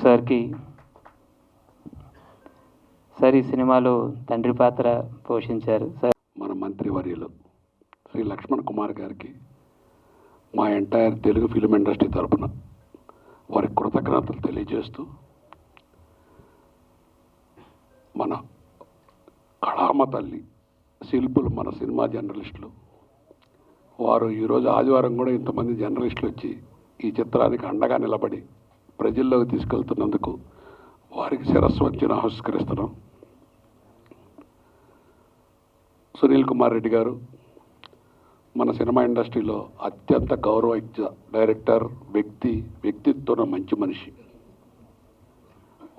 సార్కి సార్ ఈ సినిమాలో తండ్రి పాత్ర పోషించారు. సార్ మన మంత్రివర్యులు శ్రీ లక్ష్మణ్ కుమార్ గారికి మా ఎంటైర్ తెలుగు ఫిల్మ్ ఇండస్ట్రీ తరపున వారికి కృతజ్ఞతలు తెలియజేస్తూ, మన కళామ తల్లి శిల్పులు మన సినిమా జర్నలిస్టులు వారు ఈరోజు ఆదివారం కూడా ఇంతమంది జర్నలిస్టులు వచ్చి ఈ చిత్రానికి అండగా నిలబడి ప్రజల్లోకి తీసుకెళ్తున్నందుకు వారికి శిరస్సు వచ్చి నమస్కరిస్తున్నాం. సునీల్ కుమార్ రెడ్డి గారు మన సినిమా ఇండస్ట్రీలో అత్యంత గౌరవయుక్త డైరెక్టర్, వ్యక్తిత్వం మంచి మనిషి.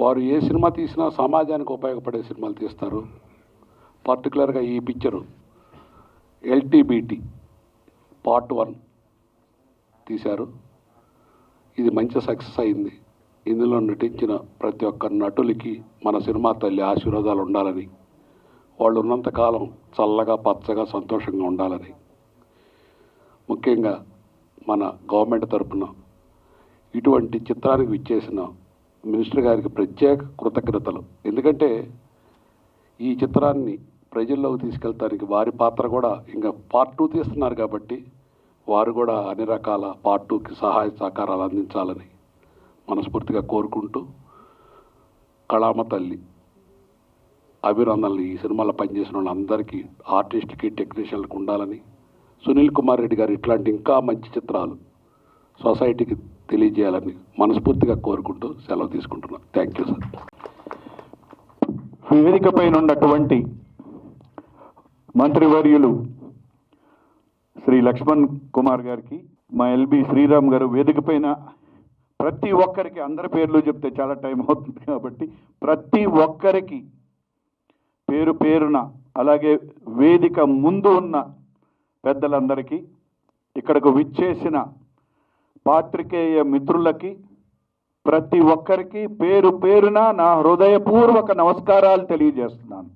వారు ఏ సినిమా తీసినా సమాజానికి ఉపయోగపడే సినిమాలు తీస్తారు. పర్టికులర్గా ఈ పిక్చరు ఎల్టీబీటీ పార్ట్ 1 తీశారు. ఇది మంచి సక్సెస్ అయింది. ఇందులో నటించిన ప్రతి ఒక్క నటులకి మన సినిమా తల్లి ఆశీర్వాదాలు ఉండాలని, వాళ్ళు ఉన్నంతకాలం చల్లగా పచ్చగా సంతోషంగా ఉండాలని, ముఖ్యంగా మన గవర్నమెంట్ తరఫున ఇటువంటి చిత్రానికి విచ్చేసిన మినిస్టర్ గారికి ప్రత్యేక కృతజ్ఞతలు. ఎందుకంటే ఈ చిత్రాన్ని ప్రజల్లోకి తీసుకెళ్తానికి వారి పాత్ర కూడా ఇంకా పార్ట్ 2 తీస్తున్నారు కాబట్టి వారు కూడా అన్ని రకాల పార్ట్ 2కి సహాయ సహకారాలు అందించాలని మనస్ఫూర్తిగా కోరుకుంటూ, కళామ తల్లి అభినందనలు ఈ సినిమాలో పనిచేసిన వాళ్ళందరికీ, ఆర్టిస్ట్కి, టెక్నీషియన్లకు ఉండాలని, సునీల్ కుమార్ రెడ్డి గారు ఇట్లాంటి ఇంకా మంచి చిత్రాలు సొసైటీకి తెలియజేయాలని మనస్ఫూర్తిగా కోరుకుంటూ సెలవు తీసుకుంటున్నాను. Thank you sir. వేదిక పైన ఉన్నటువంటి మంత్రివర్యులు శ్రీ లక్ష్మణ్ కుమార్ గారికి, మా ఎల్బి శ్రీరామ్ గారు, వేదిక పైన ప్రతి ఒక్కరికి, అందరి పేర్లు చెప్తే చాలా టైం అవుతుంది కాబట్టి ప్రతి ఒక్కరికి పేరు పేరున, అలాగే వేదిక ముందు ఉన్న పెద్దలందరికీ, ఇక్కడకు విచ్చేసిన పాత్రికేయ మిత్రులకి, ప్రతి ఒక్కరికి పేరు పేరున నా హృదయపూర్వక నమస్కారాలు తెలియజేస్తున్నాను.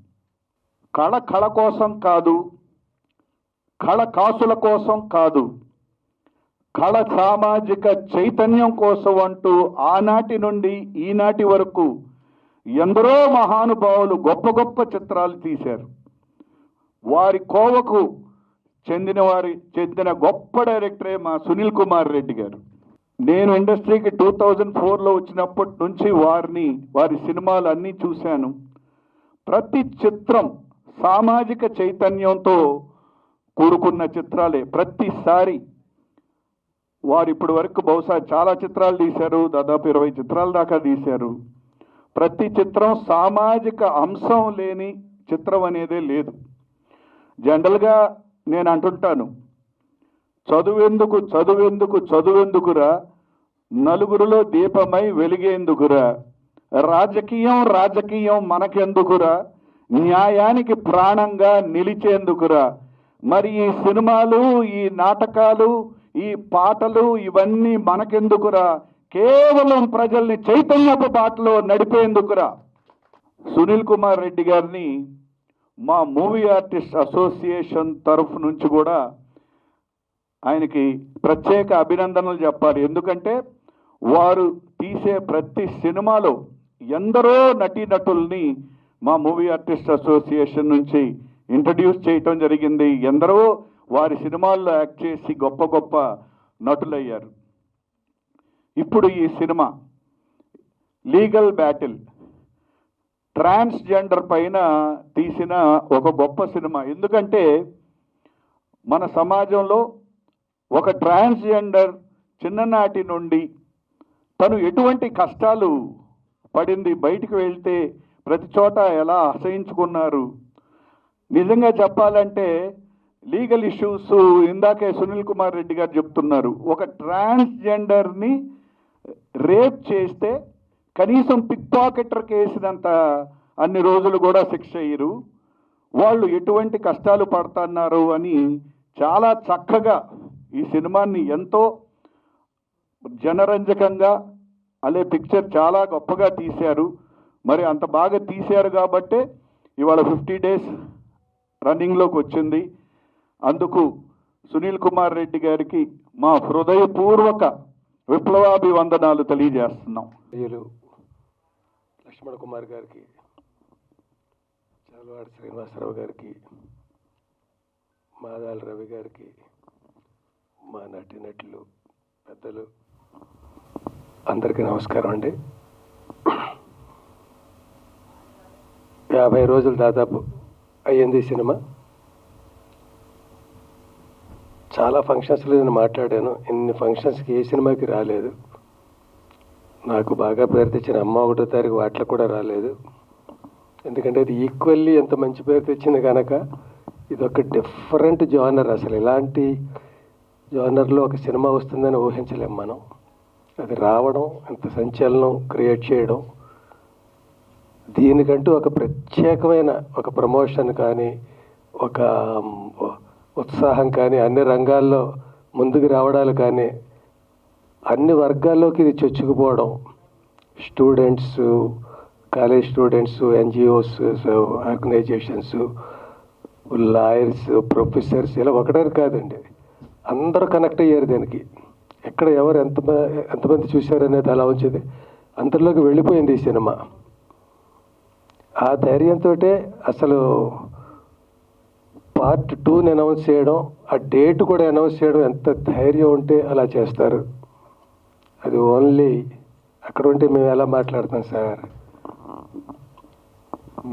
కళ కోసం కాదు, కళ కాసుల కోసం కాదు, కళ సామాజిక చైతన్యం కోసం అంటూ ఆనాటి నుండి ఈనాటి వరకు ఎందరో మహానుభావులు గొప్ప గొప్ప చిత్రాలు తీశారు. వారి కోవకు చెందిన గొప్ప డైరెక్టరే మా సునీల్ కుమార్ రెడ్డి గారు. నేను ఇండస్ట్రీకి 2004లో వచ్చినప్పటి నుంచి వారి సినిమాలు అన్నీ చూశాను. ప్రతి చిత్రం సామాజిక చైతన్యంతో కూడుకున్న చిత్రాలే. ప్రతిసారి వారు ఇప్పటి వరకు బహుశా చాలా చిత్రాలు తీశారు, దాదాపు 20 చిత్రాల దాకా తీశారు. ప్రతి చిత్రం సామాజిక అంశం లేని చిత్రం అనేదే లేదు. జనరల్గా నేను అంటుంటాను, చదువెందుకురా, నలుగురిలో దీపమై వెలిగేందుకురా, రాజకీయం మనకెందుకురా, న్యాయానికి ప్రాణంగా నిలిచేందుకురా. మరి ఈ సినిమాలు, ఈ నాటకాలు, ఈ పాటలు ఇవన్నీ మనకెందుకురా, కేవలం ప్రజల్ని చైతన్యపు బాటలో నడిపేందుకురా. సునీల్ కుమార్ రెడ్డి గారిని మా మూవీ ఆర్టిస్ట్ అసోసియేషన్ తరఫు నుంచి కూడా ఆయనకి ప్రత్యేక అభినందనలు చెప్పాలి. ఎందుకంటే వారు తీసే ప్రతి సినిమాలో ఎందరో నటీనటుల్ని మా మూవీ ఆర్టిస్ట్ అసోసియేషన్ నుంచి ఇంట్రడ్యూస్ చేయటం జరిగింది. ఎందరో వారి సినిమాల్లో యాక్ట్ చేసి గొప్ప గొప్ప నటులయ్యారు. ఇప్పుడు ఈ సినిమా లీగల్ బ్యాటిల్, ట్రాన్స్జెండర్ పైన తీసిన ఒక గొప్ప సినిమా. ఎందుకంటే మన సమాజంలో ఒక ట్రాన్స్జెండర్ చిన్ననాటి నుండి తను ఎటువంటి కష్టాలు పడింది, బయటికి వెళ్తే ప్రతి చోట ఎలా అసహించుకున్నారు. నిజంగా చెప్పాలంటే లీగల్ ఇష్యూస్, ఇందాకే సునీల్ కుమార్ రెడ్డి గారు చెప్తున్నారు, ఒక ట్రాన్స్జెండర్ని రేప్ చేస్తే కనీసం పిక్ పాకెటర్కి వేసినంత అన్ని రోజులు కూడా శిక్ష అయ్యారు. వాళ్ళు ఎటువంటి కష్టాలు పడుతున్నారు అని చాలా చక్కగా ఈ సినిమాని ఎంతో జనరంజకంగా, అలే పిక్చర్ చాలా గొప్పగా తీశారు. మరి అంత బాగా తీశారు కాబట్టే ఇవాళ 50 డేస్ రన్నింగ్లోకి వచ్చింది. అందుకు సునీల్ కుమార్ రెడ్డి గారికి మా హృదయపూర్వక విప్లవాభివందనాలు తెలియజేస్తున్నాం. లక్ష్మణ్ కుమార్ గారికి, చాలవాడి శ్రీనివాసరావు గారికి, మాదాల రవి గారికి, మా నటీనటులు పెద్దలు అందరికీ నమస్కారం అండి. 50 రోజులు దాదాపు అయ్యింది సినిమా. చాలా ఫంక్షన్స్లో నేను మాట్లాడాను. ఇన్ని ఫంక్షన్స్కి ఏ సినిమాకి రాలేదు. నాకు బాగా పేరు తెచ్చిన అమ్మ 1వ తారీఖు వాటిలో కూడా రాలేదు. ఎందుకంటే అది ఈక్వల్లీ ఎంత మంచి పేరు తెచ్చింది కనుక ఇది ఒక డిఫరెంట్ జానర్. అసలు ఇలాంటి జానర్లో ఒక సినిమా వస్తుందని ఊహించలేం మనం. అది రావడం, ఎంత సంచలనం క్రియేట్ చేయడం, దీనికంటూ ఒక ప్రత్యేకమైన ఒక ప్రమోషన్ కానీ, ఒక ఉత్సాహం కానీ, అన్ని రంగాల్లో ముందుకు రావడాలు కానీ, అన్ని వర్గాల్లోకి ఇది చొచ్చుకుపోవడం, students, college students, NGOs, organisations, lawyers, professors, ఇలా ఒకటే కాదండి, అందరూ కనెక్ట్ అయ్యారు దీనికి. ఎక్కడ ఎవరు ఎంతమంది చూశారనేది అలా వచ్చేది, అందరిలోకి వెళ్ళిపోయింది ఈ సినిమా. ఆ ధైర్యంతో అసలు పార్ట్ 2ని అనౌన్స్ చేయడం, ఆ డేట్ కూడా అనౌన్స్ చేయడం, ఎంత ధైర్యం ఉంటే అలా చేస్తారు. అది ఓన్లీ అక్కడ ఉంటే మేము ఎలా మాట్లాడతాం సార్,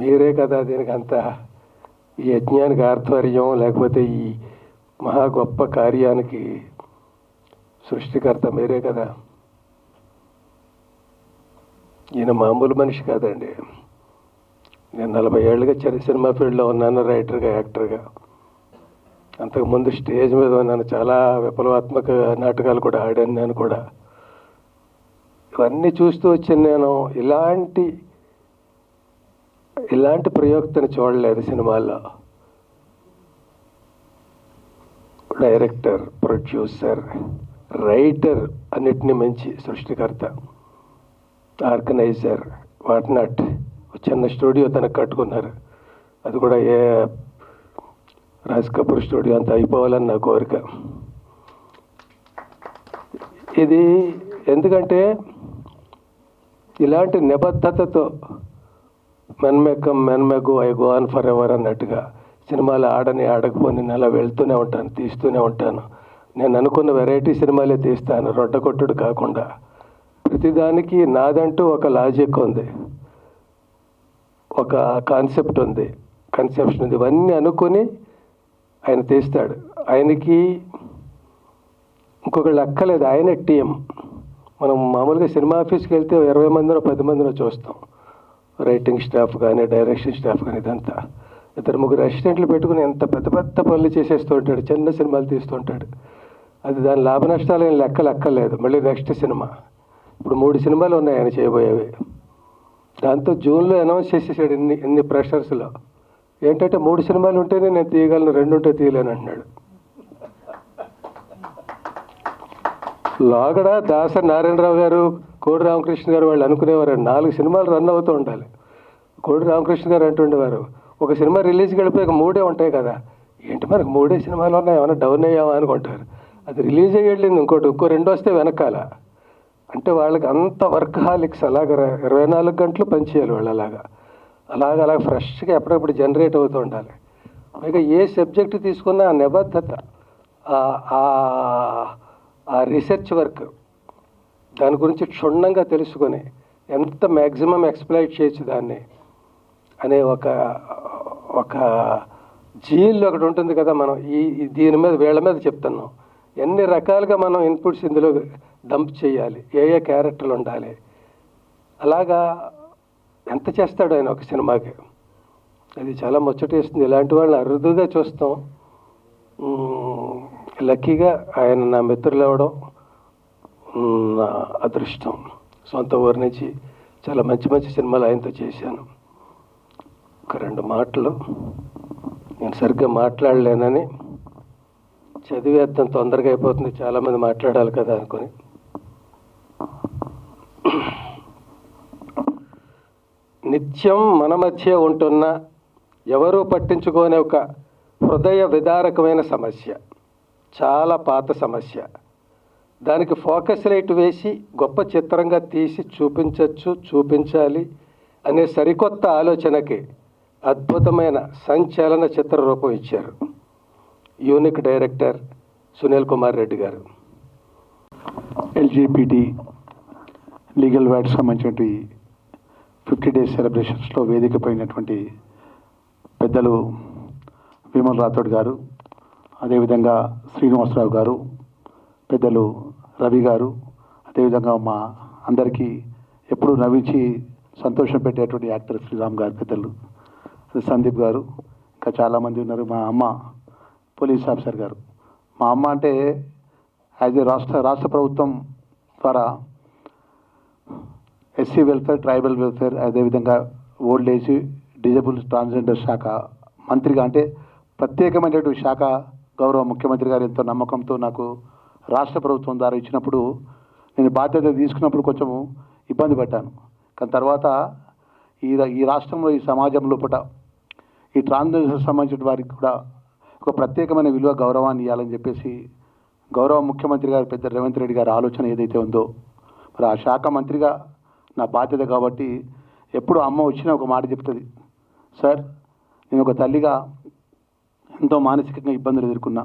మీరే కదా దీనికి అంత ఈ యజ్ఞానికి ఆధ్వర్యం, లేకపోతే ఈ మహా గొప్ప కార్యానికి సృష్టికర్త మీరే కదా. ఈయన మామూలు మనిషి కాదండి. నేను 40 ఏళ్ళుగా సినిమా ఫీల్డ్లో ఉన్నాను, రైటర్గా, యాక్టర్గా. అంతకుముందు స్టేజ్ మీద ఉన్నాను, చాలా విప్లవాత్మక నాటకాలు కూడా ఆడాను నేను కూడా. ఇవన్నీ చూస్తూ వచ్చాను నేను. ఇలాంటి ప్రయోక్తని చూడలేదు సినిమాల్లో. డైరెక్టర్, ప్రొడ్యూసర్, రైటర్, అన్నిటినీ మించి సృష్టికర్త, ఆర్గనైజర్, వాట్ నాట్. చిన్న స్టూడియో తనకు కట్టుకున్నారు. అది కూడా ఏ రాజ్ కపూర్ స్టూడియో అంత అయిపోవాలని నా కోరిక. ఇది ఎందుకంటే ఇలాంటి నిబద్ధతతో men may go I go on for ever అన్నట్టుగా సినిమాలు ఆడకపోని నేను అలా వెళ్తూనే ఉంటాను, తీస్తూనే ఉంటాను. నేను అనుకున్న వెరైటీ సినిమాలే తీస్తాను, రొడ్డకొట్టుడు కాకుండా. ప్రతిదానికి నాదంటూ ఒక లాజిక్ ఉంది, ఒక కాన్సెప్ట్ ఉంది, కన్సెప్షన్ ఉంది. ఇవన్నీ అనుకొని ఆయన తీస్తాడు. ఆయనకి ఇంకొకళ్ళు అక్కలేదు, ఆయనే టీం. మనం మామూలుగా సినిమా ఆఫీస్కి వెళ్తే 20 మందినో 10 మందినో చూస్తాం, రైటింగ్ స్టాఫ్ కానీ, డైరెక్షన్ స్టాఫ్ కానీ. ఇదంతా 2-3 అసిస్టెంట్లు పెట్టుకుని ఎంత పెద్ద పెద్ద పనులు చేసేస్తూ ఉంటాడు, చిన్న సినిమాలు తీస్తుంటాడు. అది దాని లాభ నష్టాలు ఏం లెక్కలేదు. మళ్ళీ నెక్స్ట్ సినిమా, ఇప్పుడు 3 సినిమాలు ఉన్నాయి ఆయన చేయబోయేవి. దాంతో జూన్లో అనౌన్స్ చేసేసాడు ఇన్ని ప్రెషర్స్లో. ఏంటంటే 3 సినిమాలు ఉంటేనే నేను తీయగలను, 2 ఉంటే తీయలేను అంటున్నాడు. లోగడ దాసరి నారాయణరావు గారు, కోడి రామకృష్ణ గారు వాళ్ళు అనుకునేవారు 4 సినిమాలు రన్ అవుతూ ఉండాలి. కోడి రామకృష్ణ గారు అంటుండేవారు, ఒక సినిమా రిలీజ్కి వెళ్ళిపోయాక 3 ఉంటాయి కదా, ఏంటి మనకు 3 సినిమాలు ఉన్నాయి, ఏమైనా డౌన్ అయ్యామా అనుకుంటారు. అది రిలీజ్ అయ్యేళ్ళింది, ఇంకో 2 వస్తే వెనకాల. అంటే వాళ్ళకి అంత వర్క్ హాలిక్స్. అలాగ 24 గంటలు పనిచేయాలి వాళ్ళు. అలాగ ఫ్రెష్గా ఎప్పుడప్పుడు జనరేట్ అవుతూ ఉండాలి. పైగా ఏ సబ్జెక్టు తీసుకున్నా ఆ నిబద్ధత, ఆ రీసెర్చ్ వర్క్, దాని గురించి క్షుణ్ణంగా తెలుసుకొని ఎంత మ్యాక్సిమం ఎక్స్ప్లాయిట్ చేయొచ్చు దాన్ని అనే ఒక జీల్ ఒకటి ఉంటుంది కదా. మనం దీని మీద వీళ్ళ మీద చెప్తున్నాం, ఎన్ని రకాలుగా మనం ఇన్పుట్స్ ఇందులో డంప్ చేయాలి, ఏ క్యారెక్టర్లు ఉండాలి. అలాగా ఎంత చేస్తాడు ఆయన ఒక సినిమాకి. అది చాలా ముచ్చటేస్తుంది. ఇలాంటి వాళ్ళని అరుదుగా చూస్తాం. లక్కీగా ఆయన నా మిత్రులు అవ్వడం నా అదృష్టం. సొంత ఊరి నుంచి చాలా మంచి మంచి సినిమాలు ఆయనతో చేశాను. ఒక 2 మాటలు నేను సరిగ్గా మాట్లాడలేనని చదివేద్దాం, తొందరగా అయిపోతుంది, చాలామంది మాట్లాడాలి కదా అనుకొని. నిత్యం మన మధ్య ఉంటున్న ఎవరూ పట్టించుకోని ఒక హృదయ విదారకమైన సమస్య, చాలా పాత సమస్య. దానికి ఫోకస్ లైట్ వేసి గొప్ప చిత్రంగా తీసి చూపించాలి. అనే సరికొత్త ఆలోచనకి అద్భుతమైన సంచలన చిత్ర రూపం ఇచ్చారు యూనిక్ డైరెక్టర్ సునీల్ కుమార్ రెడ్డి గారు. ఎల్జీబీటీ లీగల్ రైట్స్ సంబంధించినటువంటి 50 days సెలబ్రేషన్స్లో వేదిక పోయినటువంటి పెద్దలు విమల్ రాథోడ్ గారు, అదేవిధంగా శ్రీనివాసరావు గారు, పెద్దలు రవి గారు, అదేవిధంగా మా అందరికీ ఎప్పుడు నవ్వించి సంతోషం పెట్టేటువంటి యాక్టర్ శ్రీరామ్ గారు, పెద్దలు సందీప్ గారు, ఇంకా చాలామంది ఉన్నారు. మా అమ్మ పోలీస్ ఆఫీసర్ గారు. మా అమ్మ అంటే యాజ్ ఏ రాష్ట్ర ప్రభుత్వం ద్వారా ఎస్సీ వెల్ఫేర్, ట్రైబల్ వెల్ఫేర్, అదేవిధంగా ఓల్డ్ ఏజ్, డిజబుల్, ట్రాన్స్జెండర్ శాఖ మంత్రిగా, అంటే ప్రత్యేకమైనటువంటి శాఖ గౌరవ ముఖ్యమంత్రి గారు ఎంతో నమ్మకంతో నాకు రాష్ట్ర ప్రభుత్వం ద్వారా ఇచ్చినప్పుడు నేను బాధ్యత తీసుకున్నప్పుడు కొంచెం ఇబ్బంది పడ్డాను. కానీ తర్వాత ఈ రాష్ట్రంలో, ఈ సమాజం లోపల ఈ ట్రాన్స్జెండర్ సంబంధించిన వారికి కూడా ఒక ప్రత్యేకమైన విలువ, గౌరవాన్ని ఇవ్వాలని చెప్పేసి గౌరవ ముఖ్యమంత్రి గారు పెద్ద రేవంత్ రెడ్డి గారి ఆలోచన ఏదైతే ఉందో, మరి ఆ శాఖ మంత్రిగా నా బాధ్యత కాబట్టి ఎప్పుడు అమ్మ వచ్చినా ఒక మాట చెప్తుంది, సార్ నేను ఒక తల్లిగా ఎంతో మానసికంగా ఇబ్బందులు ఎదుర్కొన్నా,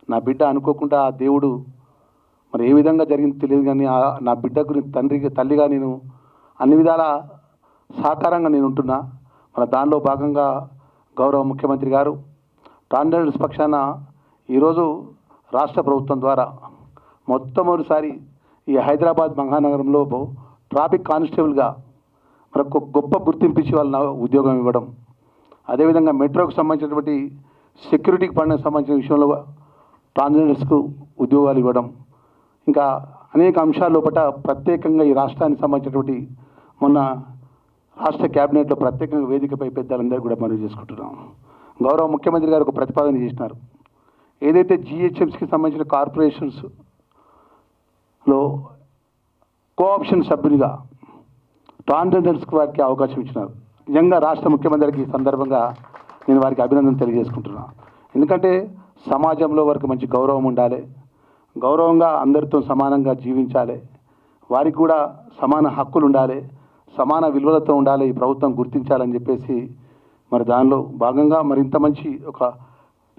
నా బిడ్డ అనుకోకుండా ఆ దేవుడు మరి ఏ విధంగా జరిగిందో తెలియదు కానీ నా బిడ్డకు తల్లిగా నేను అన్ని విధాల సహకారంగా నేను ఉంటున్నా. మన దానిలో భాగంగా గౌరవ ముఖ్యమంత్రి గారు ట్రాన్స్జెండర్స్ పక్షాన ఈరోజు రాష్ట్ర ప్రభుత్వం ద్వారా మొట్టమొదటిసారి ఈ హైదరాబాద్ మహానగరంలో ట్రాఫిక్ కానిస్టేబుల్గా మనకు గొప్ప గుర్తింపు ఇచ్చి వాళ్ళ ఉద్యోగం ఇవ్వడం, అదేవిధంగా మెట్రోకు సంబంధించినటువంటి సెక్యూరిటీకి పనికి సంబంధించిన విషయంలో ట్రాన్స్జెండర్స్కు ఉద్యోగాలు ఇవ్వడం, ఇంకా అనేక అంశాల లోపల ప్రత్యేకంగా ఈ రాష్ట్రానికి సంబంధించినటువంటి మొన్న రాష్ట్ర క్యాబినెట్లో ప్రత్యేకంగా వేదికపై పెద్దలందరూ కూడా మనవి చేసుకుంటున్నాం. గౌరవ ముఖ్యమంత్రి గారు ఒక ప్రతిపాదన చేసినారు. ఏదైతే జిహెచ్ఎంసీకి సంబంధించిన కార్పొరేషన్స్లో కోఆప్షన్ సభ్యునిగా ట్రాన్స్జెండర్స్కి వారికి అవకాశం ఇచ్చినారు. నిజంగా రాష్ట్ర ముఖ్యమంత్రికి ఈ సందర్భంగా నేను వారికి అభినందన తెలియజేసుకుంటున్నాను. ఎందుకంటే సమాజంలో వారికి మంచి గౌరవం ఉండాలి, గౌరవంగా అందరితో సమానంగా జీవించాలి, వారికి కూడా సమాన హక్కులు ఉండాలి, సమాన విలువలతో ఉండాలి, ఈ ప్రభుత్వం గుర్తించాలని చెప్పేసి మరి దానిలో భాగంగా మరి ఇంత మంచి ఒక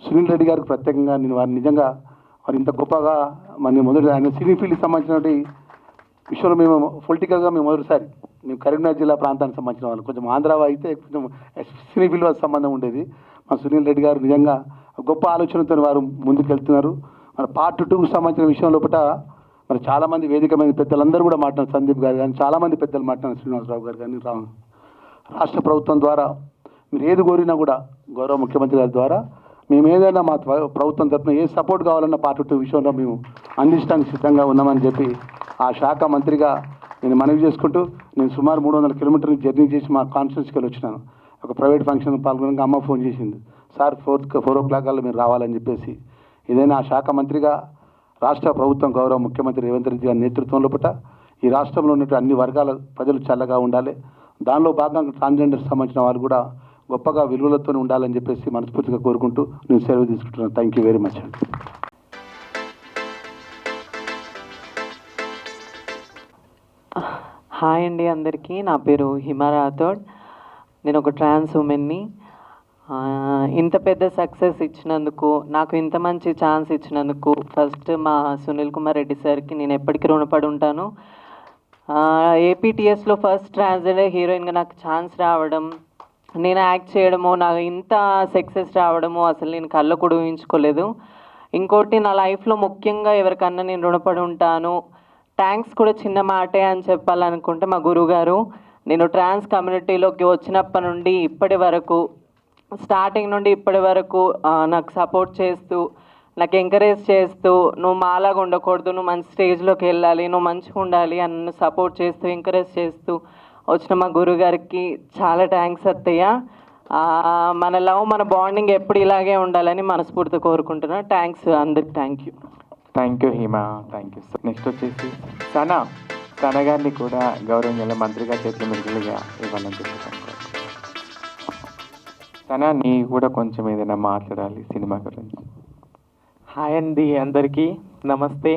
సునీల్ రెడ్డి గారికి ప్రత్యేకంగా నేను వారిని నిజంగా మరి ఇంత గొప్పగా మరి మొదటి ఆయన సినీ ఫీల్డ్కి సంబంధించినటువంటి విషయంలో మేము పొలిటికల్గా మేము మొదటిసారి మేము కరీంనగర్ జిల్లా ప్రాంతానికి సంబంధించిన వాళ్ళు, కొంచెం ఆంధ్ర అయితే కొంచెం సినీ ఫీల్డ్ సంబంధం ఉండేది. మా సునీల్ రెడ్డి గారు నిజంగా గొప్ప ఆలోచనతో వారు ముందుకెళ్తున్నారు. మన పార్ట్ 2కు సంబంధించిన విషయం లోపల మరి చాలామంది వేదిక మీద పెద్దలందరూ కూడా మాట్లాడారు, సందీప్ గారు కానీ చాలామంది పెద్దలు మాట్లాడారు, శ్రీనివాసరావు గారు కానీ రాష్ట్ర ప్రభుత్వం ద్వారా మీరు ఏది కోరినా కూడా గౌరవ ముఖ్యమంత్రి గారి ద్వారా మేము ఏదైనా మా ప్రభుత్వం తరఫున ఏ సపోర్ట్ కావాలన్న పార్ట్ 2 విషయంలో మేము అందించడానికి సిద్ధంగా ఉన్నామని చెప్పి ఆ శాఖ మంత్రిగా నేను మనవి చేసుకుంటూ, నేను సుమారు 300 కిలోమీటర్లు జర్నీ చేసి మా కాన్స్టిట్యూన్సీకి వెళ్ళి వచ్చినాను. ఒక ప్రైవేట్ ఫంక్షన్ పాల్గొనగా అమ్మ ఫోన్ చేసింది, సార్ 4 o'clock కల్లా మీరు రావాలని చెప్పేసి. ఏదైనా ఆ శాఖ మంత్రిగా రాష్ట్ర ప్రభుత్వం గౌరవ ముఖ్యమంత్రి రేవంత్ రెడ్డి గారి నేతృత్వంలో ఈ రాష్ట్రంలో ఉన్నటువంటి అన్ని వర్గాల ప్రజలు చల్లగా ఉండాలి, దానిలో భాగంగా ట్రాన్స్జెండర్స్ సంబంధించిన వారు కూడా గొప్పగా విలువలతో ఉండాలని చెప్పేసి మనస్ఫూర్తిగా కోరుకుంటూ నేను సెలవు తీసుకుంటున్నాను. థ్యాంక్ యూ వెరీ మచ్ అండి. హాయ్ అండి అందరికీ, నా పేరు హిమా రాథోడ్. నేను ఒక ట్రాన్స్ ఉమెన్ని. ఇంత పెద్ద సక్సెస్ ఇచ్చినందుకు, నాకు ఇంత మంచి ఛాన్స్ ఇచ్చినందుకు ఫస్ట్ మా సునీల్ కుమార్ రెడ్డి సార్కి నేను ఎప్పటికీ రుణపడి ఉంటాను. ఏపీటీఎస్లో ఫస్ట్ ట్రాన్స్జెండర్ హీరోయిన్గా నాకు ఛాన్స్ రావడం, నేను యాక్ట్ చేయడము, నాకు ఇంత సక్సెస్ రావడము అసలు నేను కళ్ళ కూడా ఊహించుకోలేదు. ఇంకోటి నా లైఫ్లో ముఖ్యంగా ఎవరికన్నా నేను రుణపడి ఉంటాను, థ్యాంక్స్ కూడా చిన్న మాటే అని చెప్పాలనుకుంటే మా గురువుగారు. నేను ట్రాన్స్ కమ్యూనిటీలోకి వచ్చినప్పటి నుండి ఇప్పటి వరకు, స్టార్టింగ్ నుండి ఇప్పటి వరకు నాకు సపోర్ట్ చేస్తూ, నాకు ఎంకరేజ్ చేస్తూ, నువ్వు మాలాగా ఉండకూడదు, నువ్వు మంచి స్టేజ్లోకి వెళ్ళాలి, నువ్వు మంచిగా ఉండాలి అని నన్ను సపోర్ట్ చేస్తూ ఎంకరేజ్ చేస్తూ వచ్చిన మా గురువుగారికి చాలా థ్యాంక్స్ అత్తయ్య. మన లవ్, మన బాండింగ్ ఎప్పుడు ఇలాగే ఉండాలని మనస్ఫూర్తిగా కోరుకుంటున్నాను. థ్యాంక్స్ అందరికి. Thank you. Thank you Hima, thank you. Next వచ్చేసి సన గారిని కూడా గౌరవ మంత్రిగా చేతుల మెరుగులుగా ఇవ్వాలని చెప్తాను. సనా, నీ కూడా కొంచెం ఏదైనా మాట్లాడాలి సినిమా గురించి. హాయ్ అండి అందరికీ నమస్తే.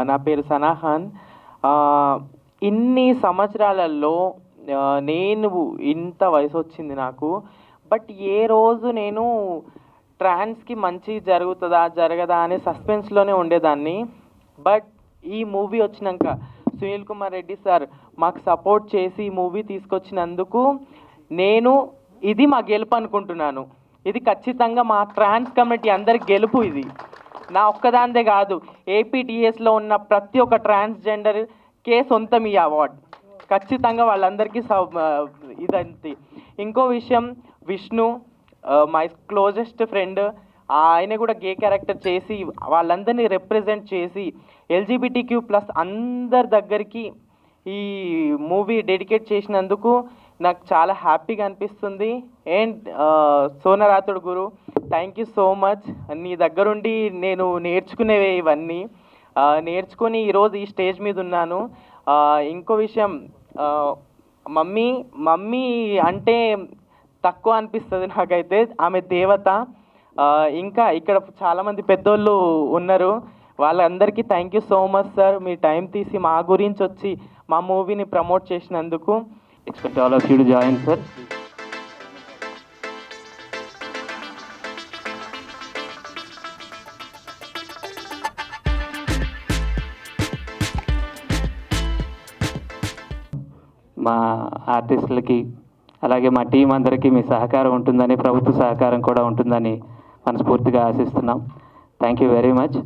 నా పేరు సనాఖాన్. ఇన్ని సంవత్సరాలలో నేను ఇంత వయసు వచ్చింది నాకు, బట్ ఏ రోజు నేను ట్రాన్స్కి మంచి జరుగుతుందా జరగదా అనే సస్పెన్స్లోనే ఉండేదాన్ని. బట్ ఈ మూవీ వచ్చినాక సునీల్ కుమార్ రెడ్డి సార్ మాకు సపోర్ట్ చేసి ఈ మూవీ తీసుకొచ్చినందుకు నేను ఇది మా గెలుపు అనుకుంటున్నాను. ఇది ఖచ్చితంగా మా ట్రాన్స్ కమ్యూనిటీ అందరి గెలుపు. ఇది నా ఒక్కదాందే కాదు, ఏపీటీఎస్లో ఉన్న ప్రతి ఒక్క ట్రాన్స్జెండర్కే సొంతం ఈ అవార్డ్. ఖచ్చితంగా వాళ్ళందరికీ ఇదంతే. ఇంకో విషయం, విష్ణు మై క్లోజెస్ట్ ఫ్రెండ్, ఆయన కూడా గే క్యారెక్టర్ చేసి వాళ్ళందరినీ రిప్రజెంట్ చేసి LGBTQ+ అందరి దగ్గరికి ఈ మూవీ డెడికేట్ చేసినందుకు నాకు చాలా హ్యాపీగా అనిపిస్తుంది. అండ్ సోనరాతుడు గురు, థ్యాంక్ యూ సో మచ్. నీ దగ్గరుండి నేను నేర్చుకునేవే ఇవన్నీ నేర్చుకొని ఈరోజు ఈ స్టేజ్ మీద ఉన్నాను. ఇంకో విషయం, మమ్మీ అంటే తక్కువ అనిపిస్తుంది నాకైతే, ఆమె దేవత. ఇంకా ఇక్కడ చాలామంది పెద్దోళ్ళు ఉన్నారు, వాళ్ళందరికీ thank you so much sir. Me time తీసి మా గురించి వచ్చి మా మూవీని ప్రమోట్ చేసినందుకు. Expect all of you to join sir. మా ఆర్టిస్టులకి అలాగే మా టీం అందరికీ మీ సహకారం ఉంటుందని, ప్రభుత్వ సహకారం కూడా ఉంటుందని మనస్ఫూర్తిగా ఆశిస్తున్నాం. Thank you very much.